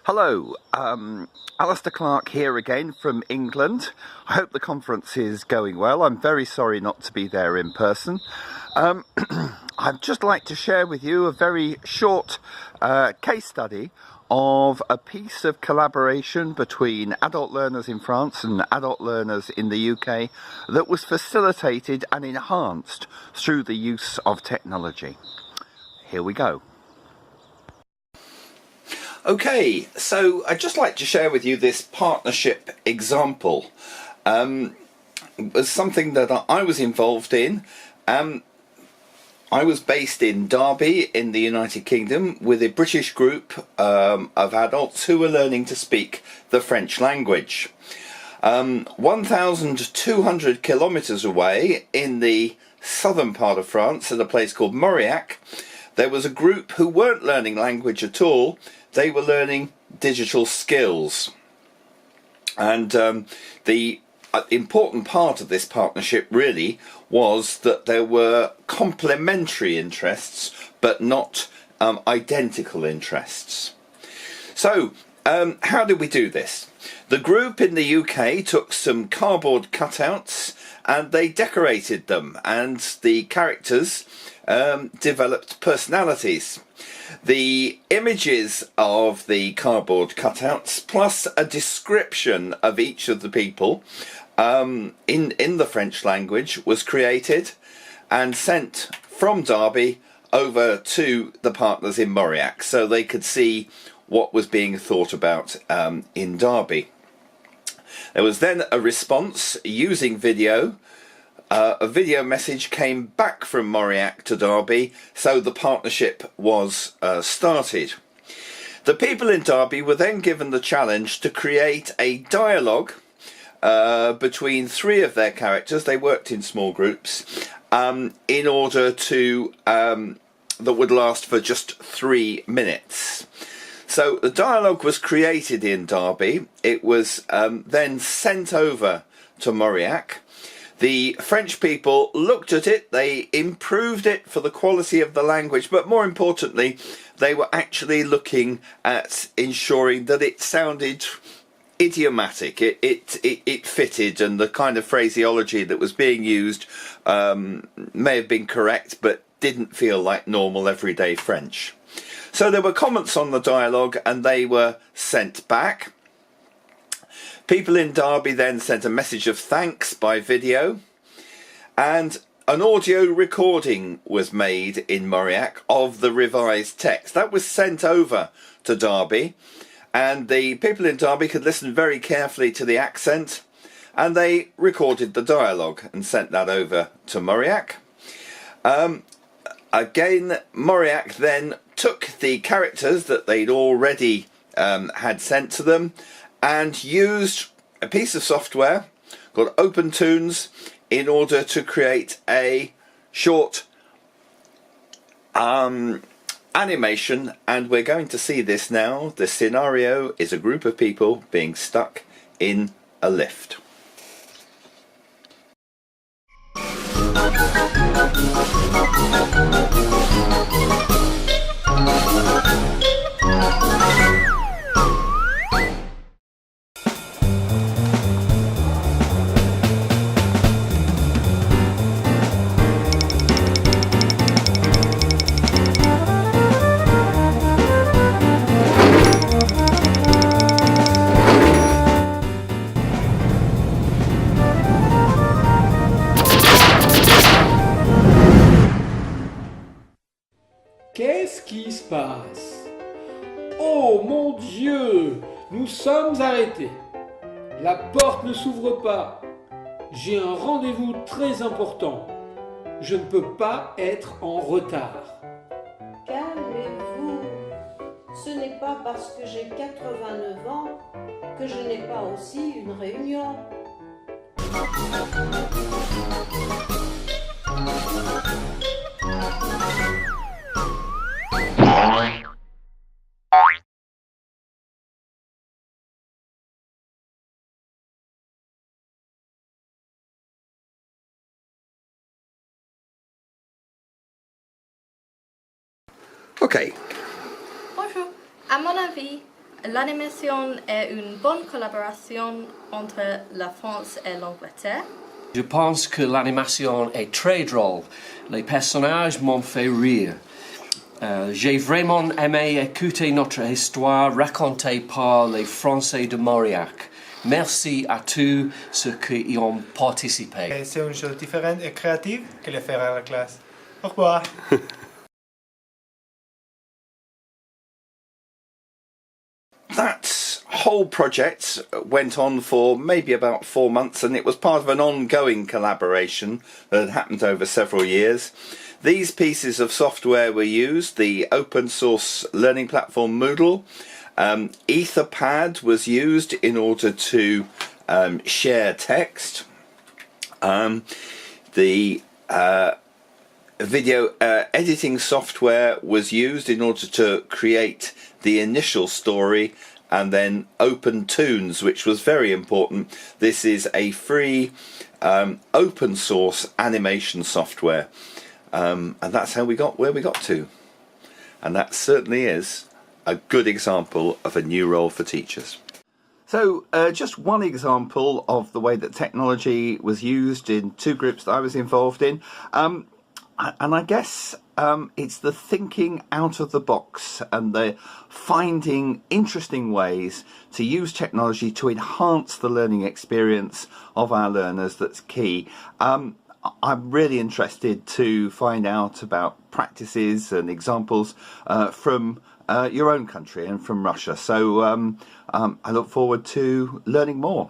Hello, Alastair here again from England. I hope the conference is going well. I'm very sorry not to be there in person. I'd just like to share with you a very short case study of a piece of collaboration between adult learners in France and adult learners in the UK that was facilitated and enhanced through the use of technology. Here we go. Okay, so I'd just like to share with you this partnership example. It was something that I was involved in. I was based in Derby in the United Kingdom with a British group of adults who were learning to speak the French language. 1,200 kilometres away in the southern part of France at a place called Mauriac, there was a group who weren't learning language at all. They were learning digital skills. And the important part of this partnership really was that there were complementary interests, but not identical interests. So, how did we do this? The group in the UK took some cardboard cutouts and they decorated them, and the characters developed personalities. The images of the cardboard cutouts plus a description of each of the people in the French language was created and sent from Derby over to the partners in Mauriac so they could see what was being thought about in Derby. There was then a response using video. A video message came back from Mauriac to Derby, so the partnership was started. The people in Derby were then given the challenge to create a dialogue between three of their characters. They worked in small groups in order to that would last for just 3 minutes. So the dialogue was created in Derby. It was then sent over to Mauriac. The French people looked at it, they improved it for the quality of the language, but more importantly, they were actually looking at ensuring that it sounded idiomatic, it fitted, and the kind of phraseology that was being used may have been correct, but didn't feel like normal everyday French. So there were comments on the dialogue and they were sent back. People in Derby then sent a message of thanks by video, and an audio recording was made in Mauriac of the revised text. That was sent over to Derby, and the people in Derby could listen very carefully to the accent, and they recorded the dialogue and sent that over to Mauriac. Again, Mauriac then took the characters that they'd already had sent to them and used a piece of software called Open Tunes in order to create a short animation, and we're going to see this now. The scenario is a group of people being stuck in a lift. Qu'est-ce qui se passe? Oh mon Dieu! Nous sommes arrêtés. La porte ne s'ouvre pas. J'ai un rendez-vous très important. Je ne peux pas être en retard. Calmez-vous. Ce n'est pas parce que j'ai 89 ans que je n'ai pas aussi une réunion. Okay. Bonjour. À mon avis, l'animation est une bonne collaboration entre la France et l'Angleterre. Je pense que l'animation est très drôle. Les personnages m'ont fait rire. J'ai vraiment aimé écouter notre histoire racontée par les Français de Mauriac. Merci à tous ceux qui y ont participé. C'est une chose différente et créative que le faire à la classe. Au revoir. That whole project went on for maybe about 4 months, and it was part of an ongoing collaboration that had happened over several years. These pieces of software were used: the open source learning platform Moodle. Etherpad was used in order to share text. The video editing software was used in order to create the initial story, and then Open Tunes, which was very important. This is a free open source animation software, and that's how we got where we got to, and that certainly is a good example of a new role for teachers. So just one example of the way that technology was used in 2 groups that I was involved in. And I guess it's the thinking out of the box and the finding interesting ways to use technology to enhance the learning experience of our learners that's key. I'm really interested to find out about practices and examples from your own country and from Russia. So I look forward to learning more.